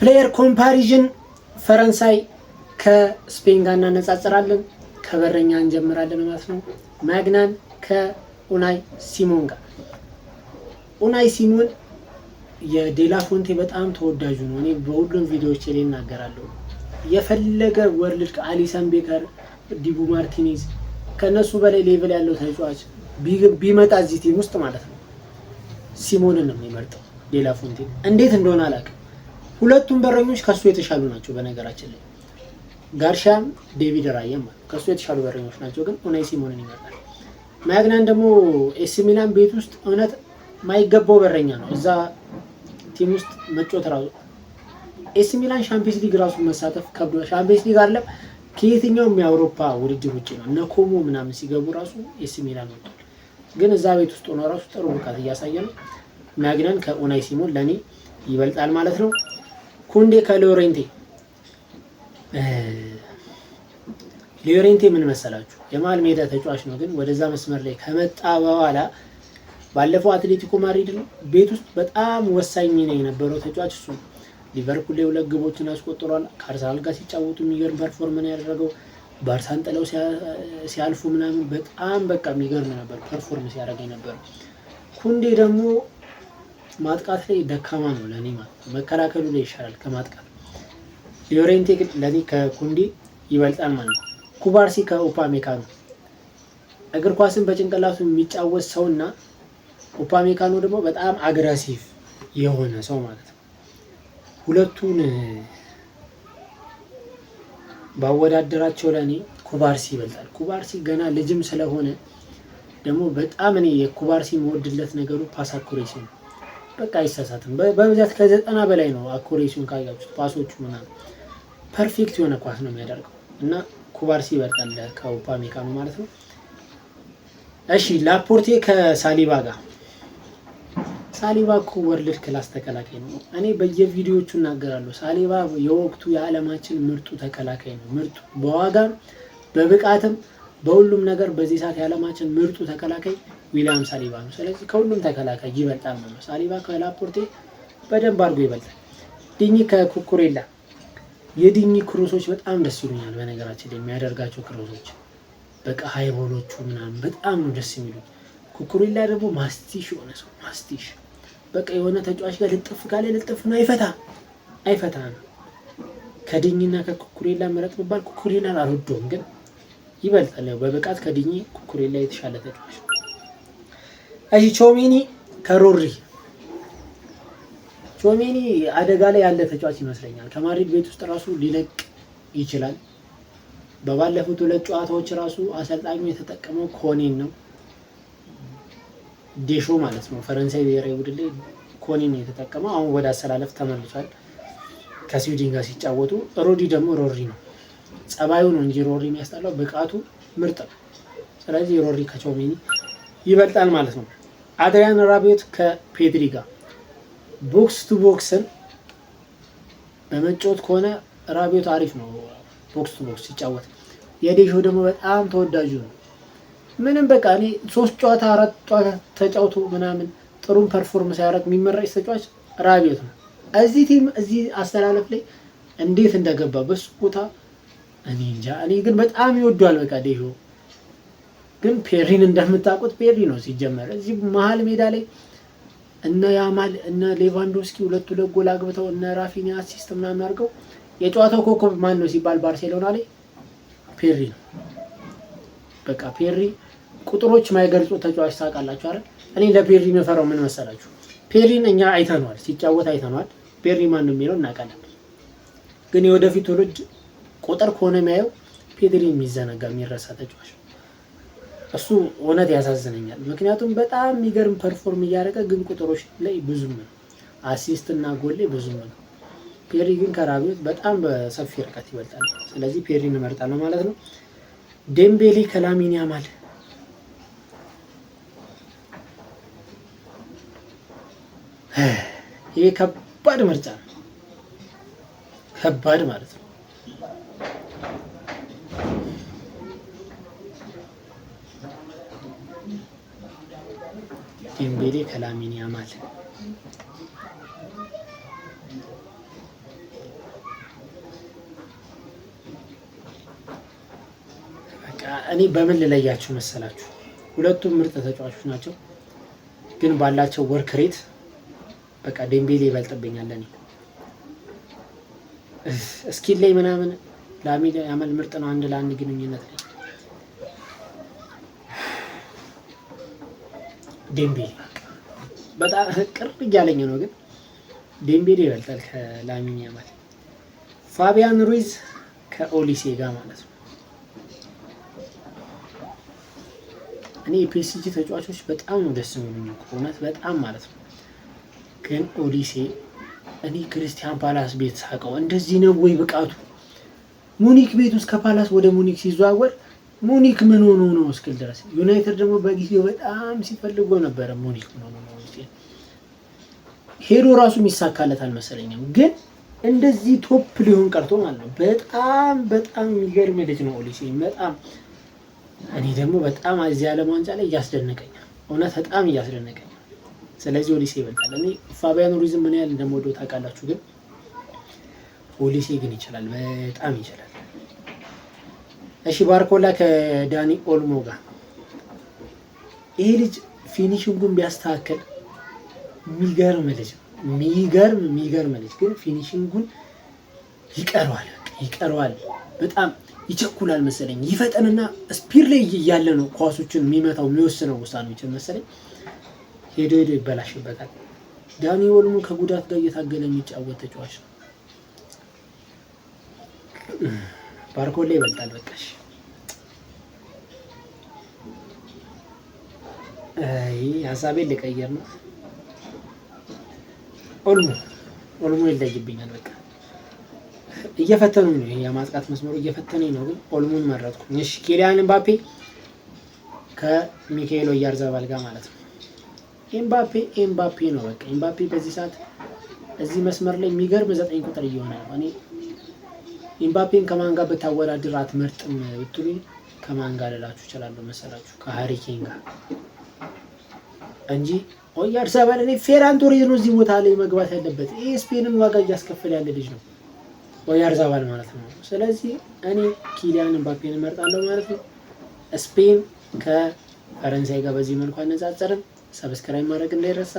ፕሌየር ኮምፓሪዥን ፈረንሳይ ከስፔን ጋር እናነጻጽራለን። ከበረኛ እንጀምራለን ማለት ነው። ማግናን ከኡናይ ሲሞን ጋር። ኡናይ ሲሞን የዴላ ፎንቴ በጣም ተወዳጁ ነው። እኔ በሁሉም ቪዲዮዎች ላይ እናገራለሁ። የፈለገ ወርልድ አሊሰን ቤከር፣ ዲቡ ማርቲኔዝ ከነሱ በላይ ሌቭል ያለው ተጫዋች ቢመጣ እዚህ ቲም ውስጥ ማለት ነው ሲሞንን ነው የሚመርጠው ዴላ ፎንቴ። እንዴት እንደሆነ አላውቅም። ሁለቱም በረኞች ከሱ የተሻሉ ናቸው። በነገራችን ላይ ጋርሻም ዴቪድ ራያም ከሱ የተሻሉ በረኞች ናቸው፣ ግን ኡናይ ሲሞንን ይመርጣል። ማግናን ደግሞ ኤሲ ሚላን ቤት ውስጥ እውነት ማይገባው በረኛ ነው። እዛ ቲም ውስጥ መጫወት ራሱ ኤሲ ሚላን ሻምፒየንስ ሊግ ራሱ መሳተፍ ከብዶ ሻምፒየንስ ሊግ አይደለም ከየትኛውም የአውሮፓ ውድድር ውጪ ነው። እነ ኮሞ ምናምን ሲገቡ ራሱ ኤሲ ሚላን ወጥቷል፣ ግን እዛ ቤት ውስጥ ሆኖ ራሱ ጥሩ ብቃት እያሳየ ነው። ማግናን ከኡናይ ሲሞን ለኔ ይበልጣል ማለት ነው። ኩንዴ ከሎሬንቴ ሎሬንቴ ምን መሰላችሁ የመሃል ሜዳ ተጫዋች ነው፣ ግን ወደዛ መስመር ላይ ከመጣ በኋላ ባለፈው አትሌቲኮ ማድሪድ ነው ቤት ውስጥ በጣም ወሳኝ ሚና የነበረው ተጫዋች እሱ። ሊቨርፑል ላይ 2 ግቦችን አስቆጥሯል። ከአርሰናል ጋር ሲጫወቱ የሚገርም ፐርፎርማንስ ያደረገው፣ ባርሳን ጥለው ሲያልፉ ምናምን በጣም በቃ የሚገርም ነበር ፐርፎርማንስ ያደረገ ነበር። ኩንዴ ደግሞ ማጥቃት ላይ ደካማ ነው ለኔ ማለት ነው። መከላከሉ ላይ ይሻላል ከማጥቃት። ሎሬንቴ ግን ለኔ ከኩንዴ ይበልጣል ማለት ነው። ኩባርሲ ከኡፓሜካኖ እግር ኳስን በጭንቅላቱ የሚጫወት ሰውና ኡፓሜካኖ ደግሞ በጣም አግሬሲቭ የሆነ ሰው ማለት ነው። ሁለቱን ባወዳደራቸው ለኔ ኩባርሲ ይበልጣል። ኩባርሲ ገና ልጅም ስለሆነ ደግሞ በጣም እኔ የኩባርሲ መወድለት ነገሩ ፓስ አኩሬሲ ነው። በቃ አይሳሳትም። በብዛት ከ90 በላይ ነው አኩሬሲውን ካያችሁት ፓሶቹ ምናምን ፐርፌክት የሆነ ኳስ ነው የሚያደርገው እና ኩባርሲ ይበልጣል ከኡፓሜካኖ ማለት ነው። እሺ ላፖርቴ ከሳሊባ ጋር። ሳሊባ እኮ ወርልድ ክላስ ተከላካይ ነው። እኔ በየቪዲዮዎቹ እናገራለሁ። ሳሊባ የወቅቱ የዓለማችን ምርጡ ተከላካይ ነው። ምርጡ በዋጋም በብቃትም በሁሉም ነገር በዚህ ሰዓት የዓለማችን ምርጡ ተከላካይ ዊሊያም ሳሊባ ነው። ስለዚህ ከሁሉም ተከላካይ ይበልጣል ነው። ሳሊባ ከላፖርቴ በደንብ አድርጎ ይበልጣል። ዲኝ ከኩኩሬላ። የዲኝ ክሮሶች በጣም ደስ ይሉኛል። በነገራችን ላይ የሚያደርጋቸው ክሮሶች በቃ ሃይቦሎቹ ምናምን በጣም ነው ደስ የሚሉት። ኩኩሬላ ደግሞ ማስቲሽ የሆነ ሰው ማስቲሽ በቃ የሆነ ተጫዋች ጋር ልጥፍ ካለ ልጥፍ ነው፣ አይፈታ ነው። ከዲኝና ከኩኩሬላ መረጥ ብባል ኩኩሬላን አልወደውም፣ ግን ይበልጣል በብቃት ከዲኝ ኩኩሬላ የተሻለ ተጫዋች። እሺ ቾሜኒ ከሮሪ። ቾሜኒ አደጋ ላይ ያለ ተጫዋች ይመስለኛል። ከማድሪድ ቤት ውስጥ ራሱ ሊለቅ ይችላል። በባለፉት 2 ጨዋታዎች ራሱ አሰልጣኙ የተጠቀመው ኮኔን ነው፣ ዴሾ ማለት ነው። ፈረንሳይ ብሔራዊ ቡድን ላይ ኮኔን የተጠቀመው። አሁን ወደ አሰላለፍ ተመልሷል ከስዊድን ጋር ሲጫወቱ። ሮዲ ደግሞ ሮሪ ነው። ጸባዩ ነው እንጂ ሮሪ የሚያስጠላው ብቃቱ ምርጥ ነው። ስለዚህ ሮሪ ከቾሜኒ ይበልጣል ማለት ነው። አድሪያን ራቢዮት ከፔድሪ ጋር ቦክስ ቱ ቦክስን በመጫወት ከሆነ ራቢዮት አሪፍ ነው ቦክስ ቱ ቦክስ ሲጫወት። የዴሾ ደግሞ በጣም ተወዳጁ ነው። ምንም በቃ እኔ 3 ጨዋታ 4 ጨዋታ ተጫውቶ ምናምን ጥሩም ፐርፎርማንስ ያደርግ የሚመረጥ ተጫዋች ራቢዮት ነው። እዚህ ቲም እዚህ አስተላለፍ ላይ እንዴት እንደገባ በሱ ቦታ እኔ እንጃ። እኔ ግን በጣም ይወዷል በቃ ዴሾ። ግን ፔሪን እንደምታውቁት ፔሪ ነው ሲጀመር። እዚህ መሀል ሜዳ ላይ እነ ያማል እነ ሌቫንዶስኪ 2 ጎል አግብተው እነ ራፊኒ አሲስት ምናምን አድርገው የጨዋታው ኮከብ ማን ነው ሲባል ባርሴሎና ላይ ፔሪ ነው። በቃ ፔሪ ቁጥሮች ማይገልጹ ተጫዋች ታውቃላችሁ አይደል? እኔ ለፔሪ የምፈራው ምን መሰላችሁ? ፔሪን እኛ አይተነዋል ሲጫወት አይተነዋል። ፔሪ ማን ነው የሚለው እናውቃለን። ግን የወደፊት ትውልድ ቁጥር ከሆነ የሚያየው ፔሪ የሚዘነጋ የሚረሳ ተጫዋች እሱ እውነት ያሳዝነኛል። ምክንያቱም በጣም የሚገርም ፐርፎርም እያደረገ ግን ቁጥሮች ላይ ብዙም ነው፣ አሲስት እና ጎል ላይ ብዙም ነው። ፔሪ ግን ከራቢዮት በጣም በሰፊ ርቀት ይበልጣል። ስለዚህ ፔሪን እመርጣለሁ ማለት ነው። ዴምቤሌ ከላሚን ያማል። ይሄ ከባድ ምርጫ ነው፣ ከባድ ማለት ነው። ዴምቤሌ ከላሚን ያማል እኔ በምን ልለያችሁ መሰላችሁ? ሁለቱም ምርጥ ተጫዋቾች ናቸው፣ ግን ባላቸው ወርክ ሬት በቃ ዴምቤሌ ይበልጥብኛል። እኔ ስኪል ላይ ምናምን ላሚን ያማል ምርጥ ነው፣ አንድ ለአንድ ግንኙነት ላይ ዴምቤሌ በጣም ቅርብ እያለኝ ነው፣ ግን ዴምቤሌ ይበልጣል ከላሚን ያማል። ፋቢያን ሩይዝ ከኦሊሴ ጋር ማለት ነው። እኔ የፒኤስጂ ተጫዋቾች በጣም ነው ደስ የሚሉኝ እውነት በጣም ማለት ነው። ግን ኦሊሴ እኔ ክርስቲያን ፓላስ ቤት ሳቀው እንደዚህ ነው ወይ ብቃቱ? ሙኒክ ቤት ውስጥ ከፓላስ ወደ ሙኒክ ሲዘዋወር ሙኒክ ምን ሆኖ ነው እስክል ድረስ ዩናይትድ ደግሞ በጊዜው በጣም ሲፈልጎ ነበረ። ሙኒክ ምን ሆኖ ነው ሄዶ ራሱ የሚሳካለት አልመሰለኝም። ግን እንደዚህ ቶፕ ሊሆን ቀርቶ ማለት ነው። በጣም በጣም የሚገርም ልጅ ነው ኦሊሴ በጣም እኔ ደግሞ በጣም እዚህ ዓለም ዋንጫ ላይ እያስደነቀኛል፣ እውነት በጣም እያስደነቀኛል። ስለዚህ ኦሊሴ ይበልጣል። እኔ ፋቢያን ሩይዝ ምን ያህል እንደምወደው ታውቃላችሁ፣ ግን ኦሊሴ ግን ይችላል፣ በጣም ይችላል። እሺ ባርኮላ ከዳኒ ኦልሞ ጋር ይሄ ልጅ ፊኒሽንጉን ቢያስተካከል የሚገርም ልጅ ነው። የሚገርም ልጅ ግን ፊኒሽንጉን ይቀረዋል። በጣም ይቸኩላል መሰለኝ። ይፈጠንና ስፒድ ላይ እያለ ነው ኳሶችን የሚመታው የሚወስነው ውሳኔዎችን መሰለኝ ሄዶ ይበላሽበታል። ዳኒ ኦልሞ ከጉዳት ጋር እየታገለ የሚጫወት ተጫዋች ነው። ባርኮላ ይበልጣል። በቃሽ ሀሳቤን ልቀየር ነው። ኦልሞ ይለይብኛል። በቃ እየፈተኑኝ ነው። ይሄ የማጥቃት መስመሩ እየፈተነኝ ነው፣ ግን ኦልሞን መረጥኩ። እሺ ኪሊያን ኤምባፔ ከሚካኤል ኦያርዛባል ጋር ማለት ነው። ኤምባፔ ነው በቃ ኤምባፔ በዚህ ሰዓት እዚህ መስመር ላይ የሚገርም 9 ቁጥር እየሆነ ነው። እኔ ኤምባፔን ከማን ጋር ብታወዳድር አትመርጥም ብትሉኝ ከማን ጋር ልላችሁ እችላለሁ መሰላችሁ? ከሃሪ ኬን ጋር እንጂ ኦያርዛባል እኔ ፌራን ቶሬዝ ነው እዚህ ቦታ ላይ መግባት ያለበት። ይሄ ስፔንን ዋጋ እያስከፈለ ያለ ልጅ ነው ኦያርዛባል ማለት ነው። ስለዚህ እኔ ኪሊያን ኤምባፔን እመርጣለሁ ማለት ነው። ስፔን ከፈረንሳይ ጋር በዚህ መልኩ አነጻጸርን። ሰብስክራይብ ማድረግ እንዳይረሳ።